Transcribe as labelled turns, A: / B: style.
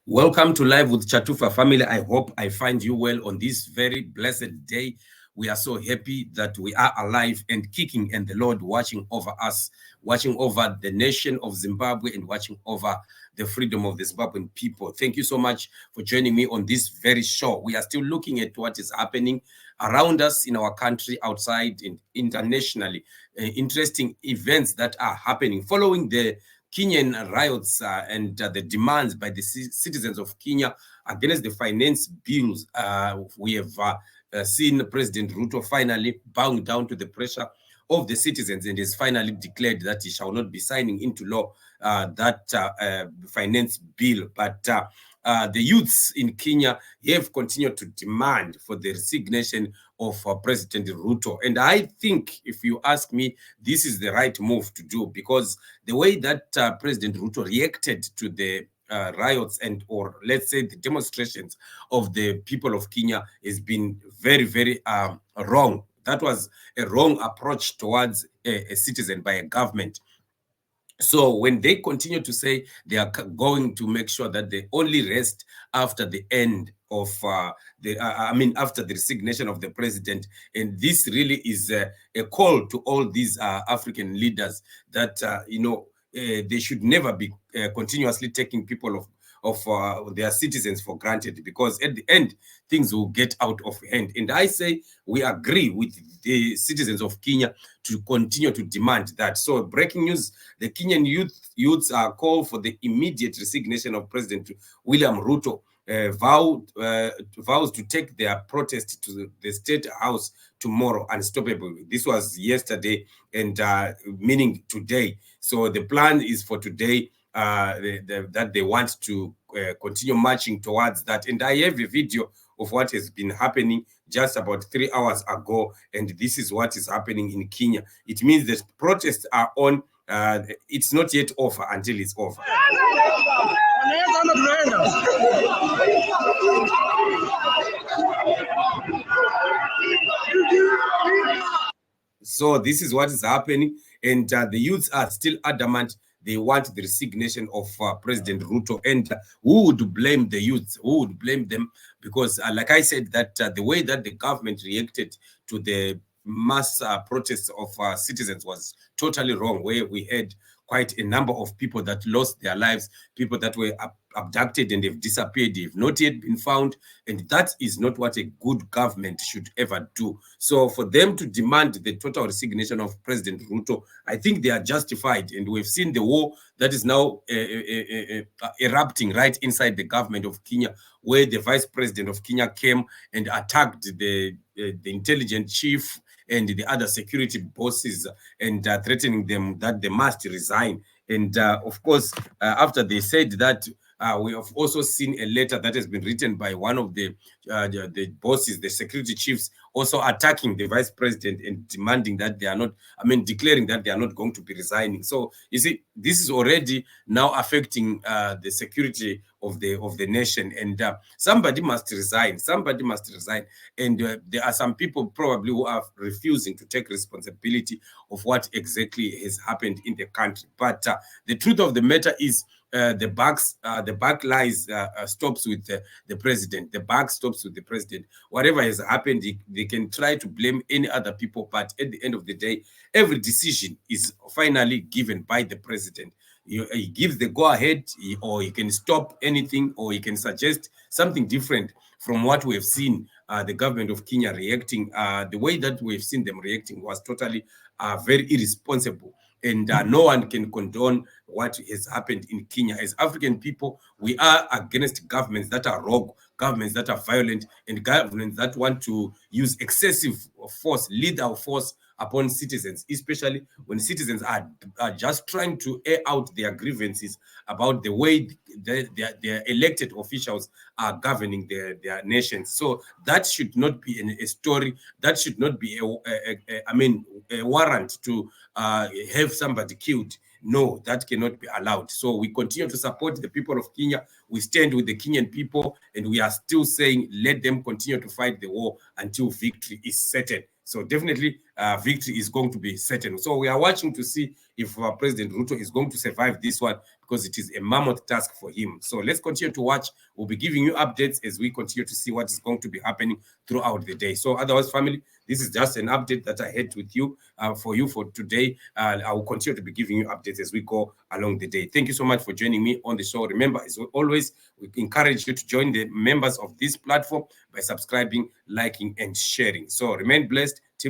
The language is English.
A: Welcome to Live with Chatufa family. I hope I find you well on this very blessed day. We are so happy that we are alive and kicking, and the Lord watching over us, watching over the nation of Zimbabwe, and watching over the freedom of the Zimbabwean people. Thank you so much for joining me on this very show. We are still looking at what is happening around us in our country, outside, and internationally. Interesting events that are happening following the Kenyan riots and the demands by the citizens of Kenya against the finance bills. We have seen President Ruto finally bowing down to the pressure of the citizens, and has finally declared that he shall not be signing into law that finance bill. But the youths in Kenya have continued to demand for the resignation of President Ruto. And I think, if you ask me, this is the right move to do, because the way that President Ruto reacted to the riots or let's say the demonstrations of the people of Kenya has been very, very wrong. That was a wrong approach towards a citizen by a government. So when they continue to say they are going to make sure that they only rest after the end of after the resignation of the president, and this really is a call to all these African leaders that they should never be continuously taking people of their citizens for granted, because at the end things will get out of hand. And I say we agree with the citizens of Kenya to continue to demand that. So breaking news: the Kenyan youths are called for the immediate resignation of President William Ruto. Vows to take their protest to the State House tomorrow unstoppably. This was yesterday, and meaning today. So the plan is for today, that they want to continue marching towards that. And I have a video of what has been happening just about 3 hours ago, and this is what is happening in Kenya. It means that protests are on. It's not yet over until it's over. So this is what is happening, and the youths are still adamant they want the resignation of President Ruto. And who would blame the youth? Who would blame them? Because like I said, that the way that the government reacted to the mass protests of citizens was totally wrong, where we had quite a number of people that lost their lives, people that were abducted and have disappeared, they've not yet been found, and that is not what a good government should ever do. So for them to demand the total resignation of President Ruto, I think they are justified, and we've seen the war that is now erupting right inside the government of Kenya, where the vice president of Kenya came and attacked the intelligence chief and the other security bosses, and threatening them that they must resign. And of course, after they said that, we have also seen a letter that has been written by one of the bosses, the security chiefs, also attacking the vice president and demanding that they are not, declaring that they are not going to be resigning. So you see, this is already now affecting the security of the nation, and somebody must resign. Somebody must resign, and there are some people probably who are refusing to take responsibility of what exactly has happened in the country. But the truth of the matter is, the buck lies stops with the president. The buck stops with the president. Whatever has happened, they can try to blame any other people, but at the end of the day, every decision is finally given by the president. He gives the go-ahead, or he can stop anything, or he can suggest something different from what we have seen the government of Kenya reacting. The way that we've seen them reacting was totally very irresponsible. And no one can condone what has happened in Kenya. As African people, we are against governments that are rogue, governments that are violent, and governments that want to use excessive force, lethal force upon citizens, especially when citizens are just trying to air out their grievances about the way their elected officials are governing their nations. So that should not be a story. That should not be a warrant to have somebody killed. No, that cannot be allowed. So we continue to support the people of Kenya. We stand with the Kenyan people, and we are still saying, let them continue to fight the war until victory is certain. So definitely victory is going to be certain. So we are watching to see if President Ruto is going to survive this one, because it is a mammoth task for him. So let's continue to watch. We'll be giving you updates as we continue to see what is going to be happening throughout the day. So otherwise, family, this is just an update that I had with you for today. I will continue to be giving you updates as we go along the day. Thank you so much for joining me on the show. Remember, as always, we encourage you to join the members of this platform by subscribing, liking, and sharing. So remain blessed. Till